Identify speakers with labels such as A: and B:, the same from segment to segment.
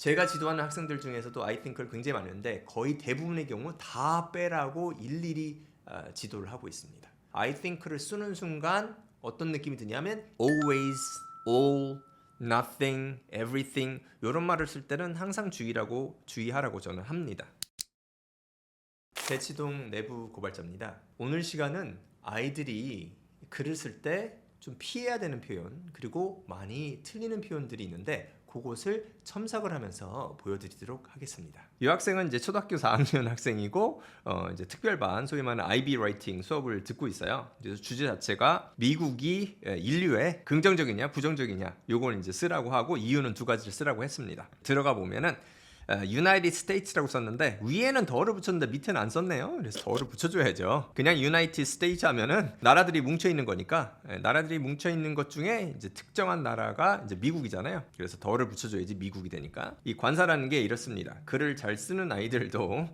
A: 제가 지도하는 학생들 중에서도 I think를 굉장히 많은데 거의 대부분의 경우 다 빼라고 일일이 지도를 하고 있습니다. I think를 쓰는 순간 어떤 느낌이 드냐면 always, all, nothing, everything 이런 말을 쓸 때는 항상 주의하라고 저는 합니다. 대치동 내부 고발자입니다. 오늘 시간은 아이들이 글을 쓸 때 좀 피해야 되는 표현 그리고 많이 틀리는 표현들이 있는데 그것을 첨삭을 하면서 보여드리도록 하겠습니다. 이 학생은 이제 초등학교 4학년 학생이고 이제 특별반 소위 말하는 IB 라이팅 수업을 듣고 있어요. 그래서 주제 자체가 미국이 인류에 긍정적이냐 부정적이냐 요걸 이제 쓰라고 하고 이유는 두 가지를 쓰라고 했습니다. 들어가 보면은 United States라고 썼는데 위에는 더를 붙였는데 밑에는 안 썼네요. 그래서 더를 붙여줘야죠. 그냥 United States 하면은 나라들이 뭉쳐 있는 거니까 나라들이 뭉쳐 있는 것 중에 이제 특정한 나라가 이제 미국이잖아요. 그래서 더를 붙여줘야지 미국이 되니까. 이 관사라는 게 이렇습니다. 글을 잘 쓰는 아이들도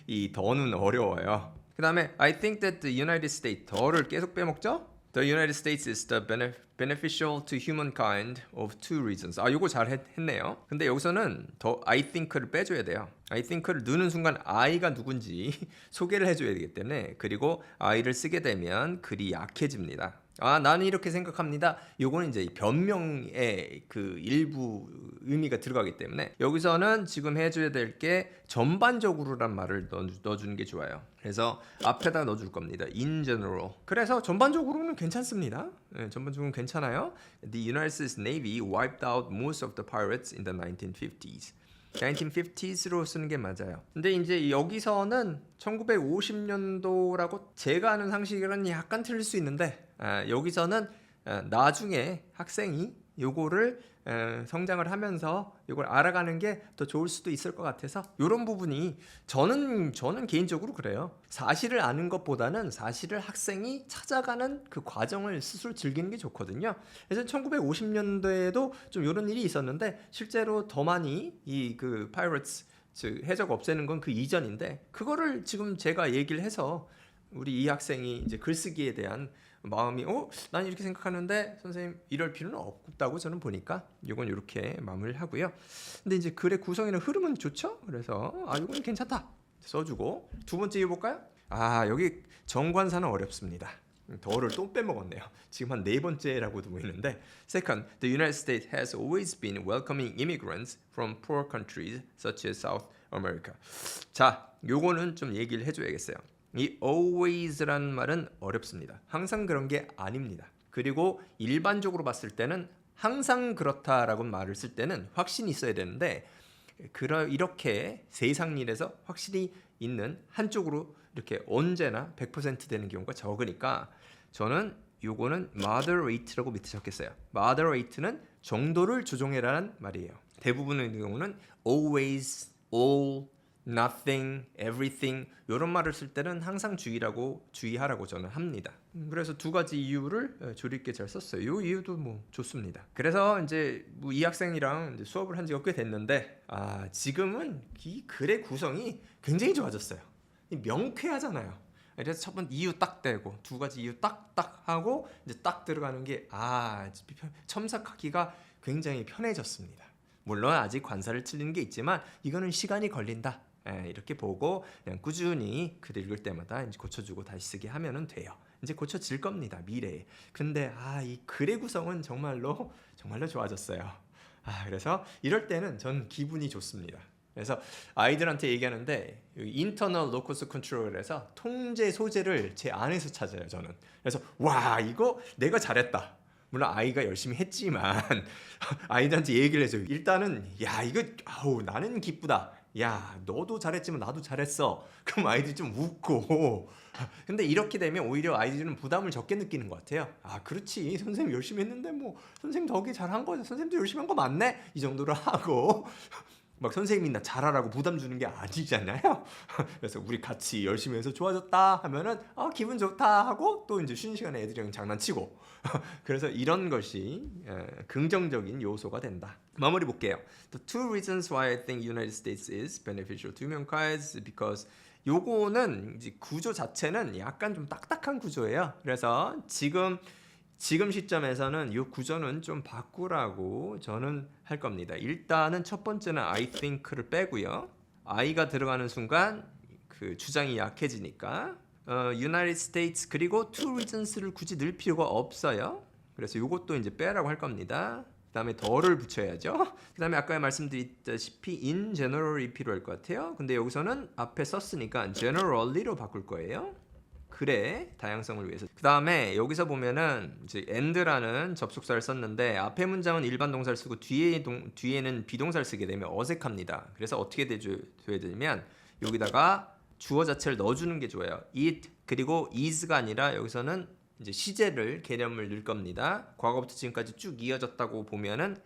A: 이 더는 어려워요. 그 다음에 I think that the United States 더를 계속 빼먹죠. The United States is the beneficial to humankind of two reasons. 요거 잘 했네요. 근데 여기서는 더 I think를 빼줘야 돼요. I think를 넣는 순간 I가 누군지 소개를 해줘야 되기 때문에 그리고 I를 쓰게 되면 글이 약해집니다. 나는 이렇게 생각합니다. 요거는 이제 변명의 그 일부 의미가 들어가기 때문에 여기서는 지금 해줘야 될 게 전반적으로란 말을 넣어주는 게 좋아요. 그래서 앞에다 넣어줄 겁니다. In general. 그래서 전반적으로는 괜찮습니다. 전반적으로는 괜찮아요. The United States Navy wiped out most of the pirates in the 1950s. 1950s로 쓰는 게 맞아요. 근데 이제 여기서는 1950년도라고 제가 아는 상식이랑 약간 틀릴 수 있는데 여기서는 나중에 학생이 요거를 성장을 하면서 이걸 알아가는 게 더 좋을 수도 있을 것 같아서 이런 부분이 저는 개인적으로 그래요. 사실을 아는 것보다는 사실을 학생이 찾아가는 그 과정을 스스로 즐기는 게 좋거든요. 그래서 1950년대에도 좀 이런 일이 있었는데 실제로 더 많이 이 그 파이러츠 즉 해적 없애는 건 그 이전인데 그거를 지금 제가 얘기를 해서 우리 이 학생이 이제 글쓰기에 대한 마음이 난 이렇게 생각하는데 선생님 이럴 필요는 없다고 저는 보니까 이건 이렇게 마무리를 하고요. 근데 이제 글의 구성이나 흐름은 좋죠. 그래서 이건 괜찮다 써주고 두 번째 해볼까요? 여기 정관사는 어렵습니다. 더를 또 빼먹었네요. 지금 한 네 번째라고도 보이는데 Second, the United States has always been welcoming immigrants from poor countries such as South America. 자, 요거는 좀 얘기를 해줘야겠어요. 이 always라는 말은 어렵습니다. 항상 그런 게 아닙니다. 그리고 일반적으로 봤을 때는 항상 그렇다라고 말을 쓸 때는 확신이 있어야 되는데 이렇게 세상 일에서 확실히 있는 한쪽으로 이렇게 언제나 100% 되는 경우가 적으니까 저는 요거는 moderate라고 밑에 적겠어요. moderate는 정도를 조정해라는 말이에요. 대부분의 경우는 always, all, nothing, everything 이런 말을 쓸 때는 항상 주의하라고 저는 합니다. 그래서 두 가지 이유를 조리있게 잘 썼어요. 이 이유도 뭐 좋습니다. 그래서 이제 뭐 이 학생이랑 이제 수업을 한 지가 꽤 됐는데 지금은 이 글의 구성이 굉장히 좋아졌어요. 명쾌하잖아요. 그래서 첫 번째 이유 딱 떼고 두 가지 이유 딱딱 하고 이제 딱 들어가는 게 첨삭하기가 굉장히 편해졌습니다. 물론 아직 관사를 틀리는 게 있지만 이거는 시간이 걸린다. 이렇게 보고 그냥 꾸준히 글 읽을 때마다 이제 고쳐주고 다시 쓰게 하면은 돼요. 이제 고쳐질 겁니다 미래에. 근데 이 글의 구성은 정말로 좋아졌어요. 그래서 이럴 때는 전 기분이 좋습니다. 그래서 아이들한테 얘기하는데 internal locus control에서 통제 소재를 제 안에서 찾아요 저는. 그래서 이거 내가 잘했다. 물론 아이가 열심히 했지만 아이들한테 얘기를 해줘요. 일단은 이거 나는 기쁘다. 너도 잘했지만 나도 잘했어. 그럼 아이들이 좀 웃고 근데 이렇게 되면 오히려 아이들은 부담을 적게 느끼는 것 같아요. 그렇지 선생님 열심히 했는데 뭐 선생님 덕에 잘한 거죠. 선생님도 열심히 한 거 맞네 이 정도로 하고 막 선생님이 나 잘하라고 부담 주는 게 아니잖아요. 그래서 우리 같이 열심히 해서 좋아졌다 하면은 기분 좋다 하고 또 이제 쉬는 시간에 애들이랑 장난치고 그래서 이런 것이 긍정적인 요소가 된다. 마무리 볼게요. The two reasons why I think United States is beneficial to humankind is because 요거는 이제 구조 자체는 약간 좀 딱딱한 구조예요. 그래서 지금 지금 시점에서는 이 구조는 좀 바꾸라고 저는 할 겁니다. 일단은 첫 번째는 I think를 빼고요. I가 들어가는 순간 그 주장이 약해지니까 United States 그리고 two reasons를 굳이 넣을 필요가 없어요. 그래서 이것도 이제 빼라고 할 겁니다. 그 다음에 더를 붙여야죠. 그 다음에 아까 말씀드렸다시피 in general이 필요할 것 같아요. 근데 여기서는 앞에 썼으니까 generally로 바꿀 거예요. 그래 다양성을 위해서. 그 다음에 여기서 보면은 이제 and라는 접속사를 썼는데 앞에 문장은 일반 동사를 쓰고 뒤에는 비동사를 쓰게 되면 어색합니다. 그래서 어떻게 돼야 되냐면 여기다가 주어 자체를 넣어주는 게 좋아요. it 그리고 is가 아니라 여기서는 이제 시제를 개념을 넣을 겁니다. 과거부터 지금까지 쭉 이어졌다고 보면은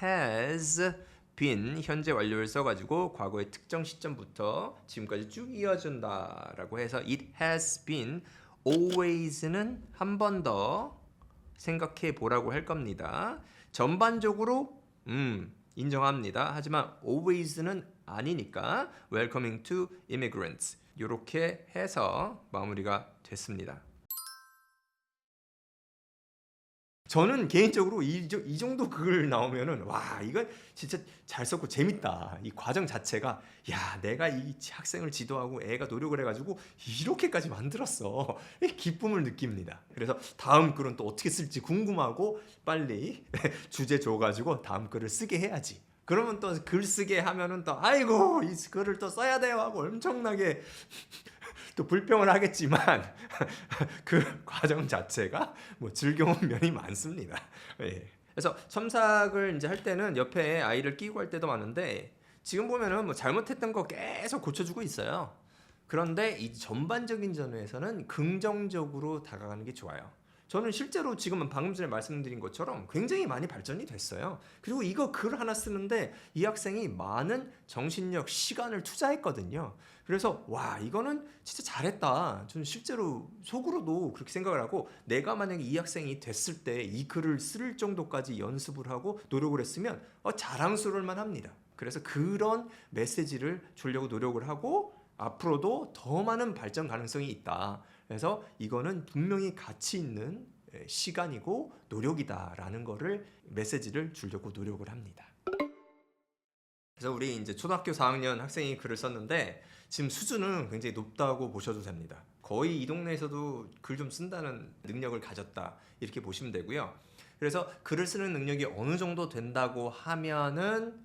A: has been 현재 완료를 써가지고 과거의 특정 시점부터 지금까지 쭉 이어준다라고 해서 it has been always는 한 번 더 생각해 보라고 할 겁니다. 전반적으로 인정합니다. 하지만 always는 아니니까 welcoming to immigrants 이렇게 해서 마무리가 됐습니다. 저는 개인적으로 이 정도 글 나오면은 와 이건 진짜 잘 썼고 재밌다. 이 과정 자체가 야 내가 이 학생을 지도하고 애가 노력을 해가지고 이렇게까지 만들었어. 기쁨을 느낍니다. 그래서 다음 글은 또 어떻게 쓸지 궁금하고 빨리 주제 줘가지고 다음 글을 쓰게 해야지. 그러면 또 글 쓰게 하면은 또 아이고 이 글을 또 써야 돼요 하고 엄청나게 또 불평을 하겠지만 그 과정 자체가 뭐 즐거운 면이 많습니다. 예. 그래서 첨삭을 이제 할 때는 옆에 아이를 끼고 할 때도 많은데 지금 보면은 뭐 잘못했던 거 계속 고쳐주고 있어요. 그런데 이 전반적인 전후에서는 긍정적으로 다가가는 게 좋아요. 저는 실제로 지금은 방금 전에 말씀드린 것처럼 굉장히 많이 발전이 됐어요. 그리고 이거 글 하나 쓰는데 이 학생이 많은 정신력, 시간을 투자했거든요. 그래서 와 이거는 진짜 잘했다. 저는 실제로 속으로도 그렇게 생각을 하고 내가 만약에 이 학생이 됐을 때 이 글을 쓸 정도까지 연습을 하고 노력을 했으면 자랑스러울 만합니다. 그래서 그런 메시지를 주려고 노력을 하고 앞으로도 더 많은 발전 가능성이 있다. 그래서 이거는 분명히 가치 있는 시간이고 노력이다라는 거를 메시지를 주려고 노력을 합니다. 그래서 우리 이제 초등학교 4학년 학생이 글을 썼는데 지금 수준은 굉장히 높다고 보셔도 됩니다. 거의 이 동네에서도 글 좀 쓴다는 능력을 가졌다 이렇게 보시면 되고요. 그래서 글을 쓰는 능력이 어느 정도 된다고 하면은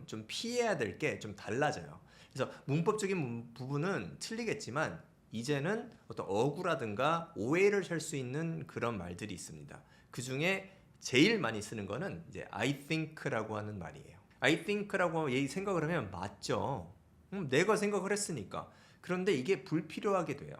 A: 좀 피해야 될 게 좀 달라져요. 그래서 문법적인 부분은 틀리겠지만 이제는 어떤 어구라든가 오해를 살 수 있는 그런 말들이 있습니다. 그 중에 제일 많이 쓰는 거는 이제 I think라고 하는 말이에요. I think라고 생각을 하면 맞죠. 내가 생각을 했으니까. 그런데 이게 불필요하게 돼요.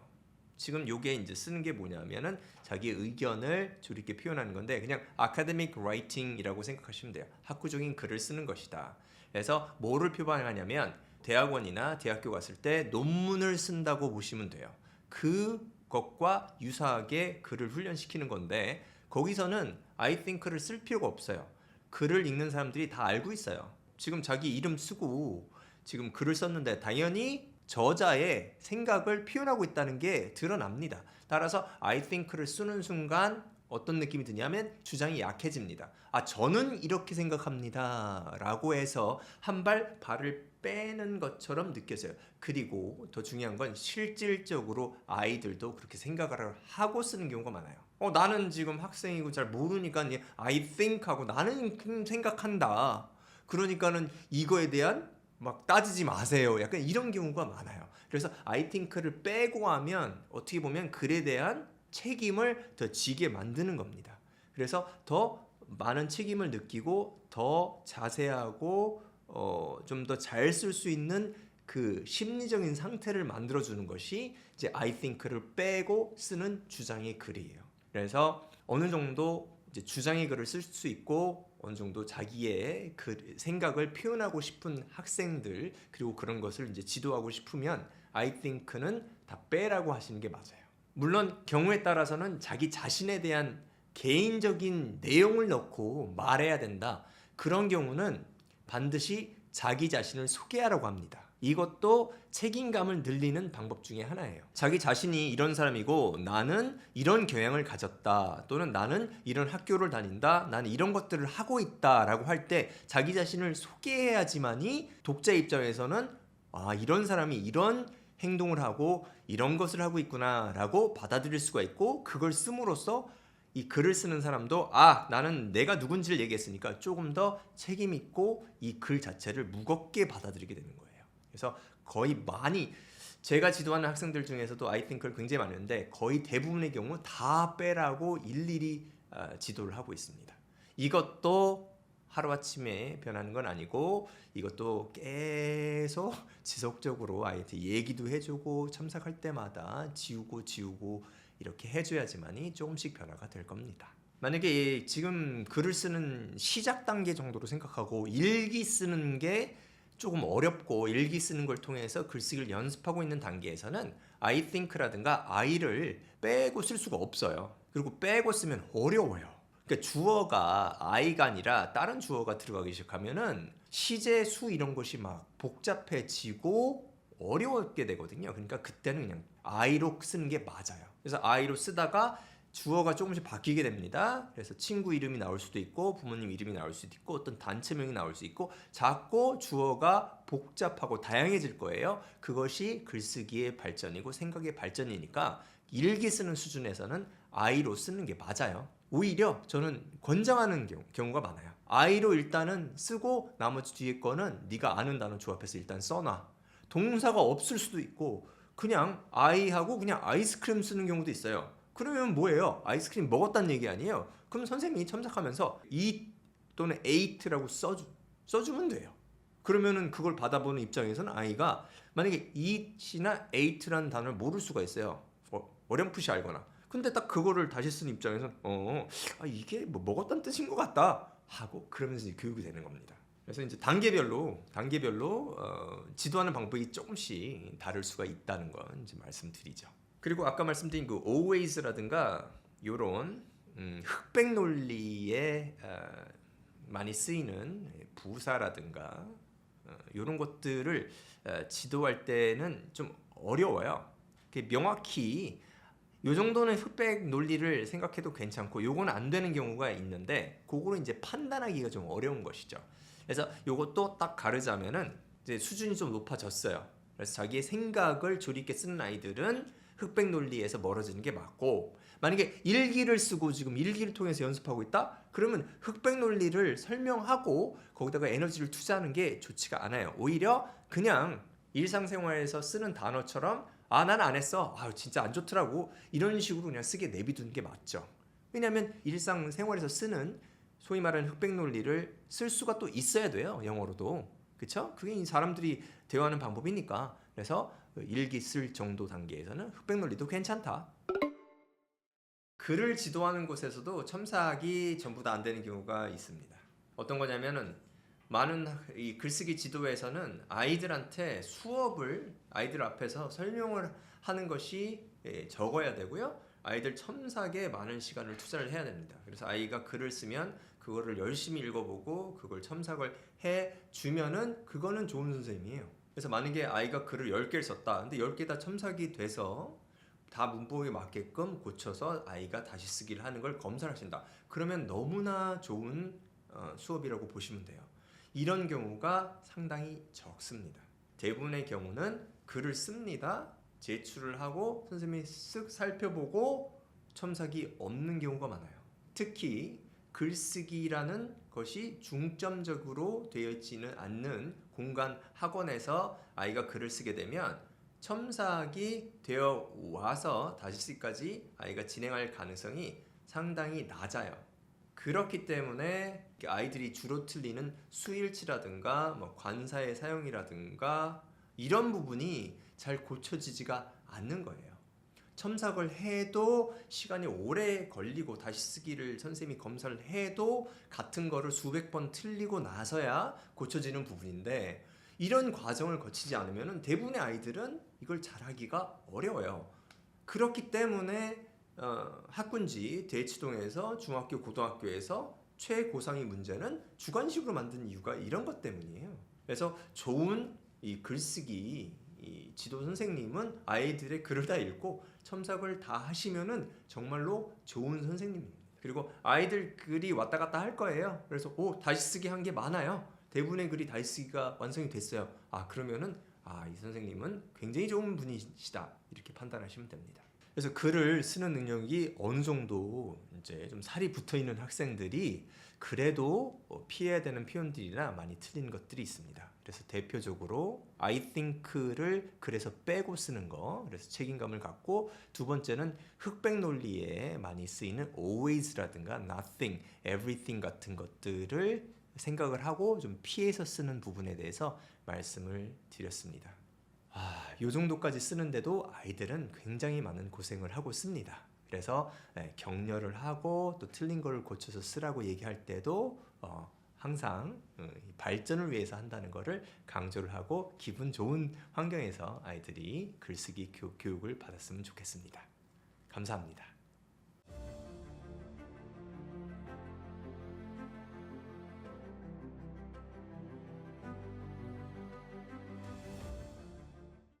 A: 지금 요게 이제 쓰는 게 뭐냐면은 자기 의견을 조리게 표현하는 건데 그냥 academic writing이라고 생각하시면 돼요. 학구적인 글을 쓰는 것이다. 그래서 뭐를 표방하냐면 대학원이나 대학교 갔을 때 논문을 쓴다고 보시면 돼요. 그것과 유사하게 글을 훈련시키는 건데 거기서는 I think를 쓸 필요가 없어요. 글을 읽는 사람들이 다 알고 있어요. 지금 자기 이름 쓰고 지금 글을 썼는데 당연히 저자의 생각을 표현하고 있다는 게 드러납니다. 따라서 I think를 쓰는 순간 어떤 느낌이 드냐면 주장이 약해집니다. 저는 이렇게 생각합니다 라고 해서 한 발을 빼는 것처럼 느껴져요. 그리고 더 중요한 건 실질적으로 아이들도 그렇게 생각을 하고 쓰는 경우가 많아요. 나는 지금 학생이고 잘 모르니까 I think 하고 나는 생각한다. 그러니까는 이거에 대한 막 따지지 마세요. 약간 이런 경우가 많아요. 그래서 I think를 빼고 하면 어떻게 보면 글에 대한 책임을 더 지게 만드는 겁니다. 그래서 더 많은 책임을 느끼고 더 자세하고 좀 더 잘 쓸 수 있는 그 심리적인 상태를 만들어주는 것이 이제 I think를 빼고 쓰는 주장의 글이에요. 그래서 어느 정도 이제 주장의 글을 쓸 수 있고 어느 정도 자기의 그 생각을 표현하고 싶은 학생들 그리고 그런 것을 이제 지도하고 싶으면 I think는 다 빼라고 하시는 게 맞아요. 물론 경우에 따라서는 자기 자신에 대한 개인적인 내용을 넣고 말해야 된다. 그런 경우는 반드시 자기 자신을 소개하라고 합니다. 이것도 책임감을 늘리는 방법 중에 하나예요. 자기 자신이 이런 사람이고 나는 이런 경향을 가졌다, 또는 나는 이런 학교를 다닌다, 나는 이런 것들을 하고 있다라고 할 때 자기 자신을 소개해야지만이 독자 입장에서는 아, 이런 사람이 이런 행동을 하고 이런 것을 하고 있구나라고 받아들일 수가 있고, 그걸 씀으로써 이 글을 쓰는 사람도 아, 나는 내가 누군지를 얘기했으니까 조금 더 책임 있고 이 글 자체를 무겁게 받아들이게 되는 거예요. 그래서 거의 많이 제가 지도하는 학생들 중에서도 아이팅크를 굉장히 많이 하는데 거의 대부분의 경우 다 빼라고 일일이 지도를 하고 있습니다. 이것도 하루아침에 변하는 건 아니고 이것도 계속 지속적으로 아이한테 얘기도 해주고 첨삭할 때마다 지우고 이렇게 해줘야지만이 조금씩 변화가 될 겁니다. 만약에 지금 글을 쓰는 시작 단계 정도로 생각하고 일기 쓰는 게 조금 어렵고 일기 쓰는 걸 통해서 글쓰기를 연습하고 있는 단계에서는 I think라든가 I를 빼고 쓸 수가 없어요. 그리고 빼고 쓰면 어려워요. 그러니까 주어가 I가 아니라 다른 주어가 들어가기 시작하면은 시제, 수 이런 것이 막 복잡해지고 어려웠게 되거든요. 그러니까 그때는 그냥 I로 쓰는 게 맞아요. 그래서 I로 쓰다가 주어가 조금씩 바뀌게 됩니다. 그래서 친구 이름이 나올 수도 있고 부모님 이름이 나올 수도 있고 어떤 단체명이 나올 수 있고 자꾸 주어가 복잡하고 다양해질 거예요. 그것이 글쓰기의 발전이고 생각의 발전이니까 일기 쓰는 수준에서는 I로 쓰는 게 맞아요. 오히려 저는 권장하는 경우가 많아요. I로 일단은 쓰고 나머지 뒤에 거는 네가 아는 단어 조합해서 일단 써놔. 동사가 없을 수도 있고 그냥 I하고 그냥 아이스크림 쓰는 경우도 있어요. 그러면 뭐예요? 아이스크림 먹었다는 얘기 아니에요? 그럼 선생님이 첨삭하면서 eat 또는 ate라고 써주면 돼요. 그러면은 그걸 받아보는 입장에서는 아이가 만약에 eat이나 ate라는 단어를 모를 수가 있어요. 어렴풋이 알거나. 근데 딱 그거를 다시 쓴 입장에서는 이게 뭐 먹었다는 뜻인 것 같다 하고 그러면서 이제 교육이 되는 겁니다. 그래서 이제 단계별로 지도하는 방법이 조금씩 다를 수가 있다는 건 이제 말씀드리죠. 그리고 아까 말씀드린 그 always라든가 요런 흑백 논리에 많이 쓰이는 부사라든가 요런 것들을 지도할 때는 좀 어려워요. 명확히 요 정도는 흑백 논리를 생각해도 괜찮고 요건 안 되는 경우가 있는데 그거를 이제 판단하기가 좀 어려운 것이죠. 그래서 요것도 딱 가르자면은 이제 수준이 좀 높아졌어요. 그래서 자기의 생각을 조리 있게 쓰는 아이들은 흑백 논리에서 멀어지는 게 맞고, 만약에 일기를 쓰고 지금 일기를 통해서 연습하고 있다? 그러면 흑백 논리를 설명하고 거기다가 에너지를 투자하는 게 좋지가 않아요. 오히려 그냥 일상생활에서 쓰는 단어처럼 아, 난 안 했어. 아, 진짜 안 좋더라고. 이런 식으로 그냥 쓰게 내비두는 게 맞죠. 왜냐하면 일상생활에서 쓰는 소위 말하는 흑백 논리를 쓸 수가 또 있어야 돼요. 영어로도. 그쵸? 그게 사람들이 대화하는 방법이니까. 그래서 일기 쓸 정도 단계에서는 흑백 논리도 괜찮다. 글을 지도하는 곳에서도 첨삭이 전부 다 안 되는 경우가 있습니다. 어떤 거냐면은 많은 이 글쓰기 지도에서는 아이들한테 수업을 아이들 앞에서 설명을 하는 것이 적어야 되고요. 아이들 첨삭에 많은 시간을 투자를 해야 됩니다. 그래서 아이가 글을 쓰면 그거를 열심히 읽어보고 그걸 첨삭을 해주면은 그거는 좋은 선생님이에요. 그래서 만약에 아이가 글을 10개를 썼다. 근데 10개 다 첨삭이 돼서 다 문법에 맞게끔 고쳐서 아이가 다시 쓰기를 하는 걸 검사를 하신다. 그러면 너무나 좋은 수업이라고 보시면 돼요. 이런 경우가 상당히 적습니다. 대부분의 경우는 글을 씁니다. 제출을 하고 선생님이 쓱 살펴보고 첨삭이 없는 경우가 많아요. 특히 글쓰기라는 것이 중점적으로 되어 있지는 않는 공간 학원에서 아이가 글을 쓰게 되면 첨삭이 되어 와서 다시 쓰기까지 아이가 진행할 가능성이 상당히 낮아요. 그렇기 때문에 아이들이 주로 틀리는 수일치라든가 관사의 사용이라든가 이런 부분이 잘 고쳐지지가 않는 거예요. 첨삭을 해도 시간이 오래 걸리고 다시 쓰기를 선생님이 검사를 해도 같은 거를 수백 번 틀리고 나서야 고쳐지는 부분인데, 이런 과정을 거치지 않으면 대부분의 아이들은 이걸 잘하기가 어려워요. 그렇기 때문에 학군지 대치동에서 중학교 고등학교에서 최고상위 문제는 주관식으로 만든 이유가 이런 것 때문이에요. 그래서 좋은 이 글쓰기 이 지도 선생님은 아이들의 글을 다 읽고 첨삭을 다 하시면은 정말로 좋은 선생님입니다. 그리고 아이들 글이 왔다 갔다 할 거예요. 그래서 다시 쓰기 한 게 많아요. 대부분의 글이 다시 쓰기가 완성이 됐어요. 그러면은 이 선생님은 굉장히 좋은 분이시다 이렇게 판단하시면 됩니다. 그래서 글을 쓰는 능력이 어느 정도 이제 좀 살이 붙어 있는 학생들이 그래도 피해야 되는 표현들이나 많이 틀린 것들이 있습니다. 그래서 대표적으로 I think를 글에서 빼고 쓰는 거, 그래서 책임감을 갖고, 두 번째는 흑백 논리에 많이 쓰이는 always라든가 nothing, everything 같은 것들을 생각을 하고 좀 피해서 쓰는 부분에 대해서 말씀을 드렸습니다. 요 정도까지 쓰는데도 아이들은 굉장히 많은 고생을 하고 씁니다. 그래서 격려를 하고 또 틀린 걸 고쳐서 쓰라고 얘기할 때도 항상 발전을 위해서 한다는 것을 강조를 하고 기분 좋은 환경에서 아이들이 글쓰기 교육을 받았으면 좋겠습니다. 감사합니다.